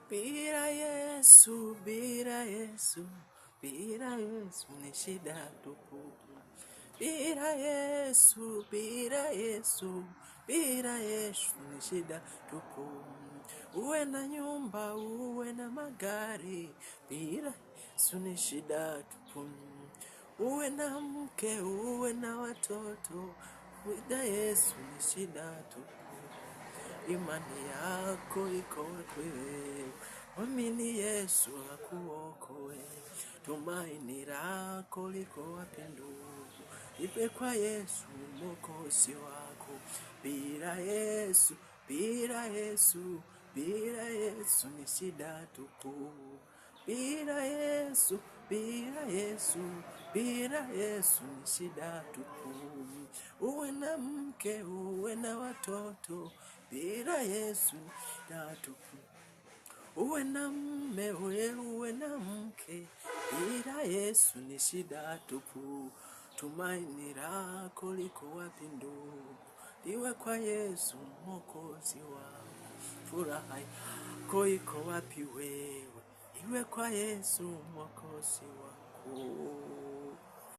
Bila Yesu, bila Yesu, bila Yesu ni shida tupu. Bila Yesu, bila Yesu, bila Yesu ni shida tupu. Uwe na nyumba, uwe na magari, bila Yesu ni shida tupu. Uwe na mke, uwe na watoto, bila Yesu ni shida tupu. Imani yako iko wewe, mwamini Yesu akuokoe. Tumaini lako liko wapi ndugu? Ipe kwa Yesu mwokozi wako. Bila Yesu, bila Yesu, bila Yesu ni shida tupu. Bila Yesu, bila Yesu, bila Yesu ni shida tupu. Uwe na mke, uwe na watoto, bila Yesu ni shida tupu. Uwe na mme, uwe na mke, bila Yesu ni shida tupu. Tumaini lako liko wapi ndugu? Liwe kwa Yesu mwokozi wako. Furaha yako iko wapi wewe? Iwe kwa Yesu mwokozi wako.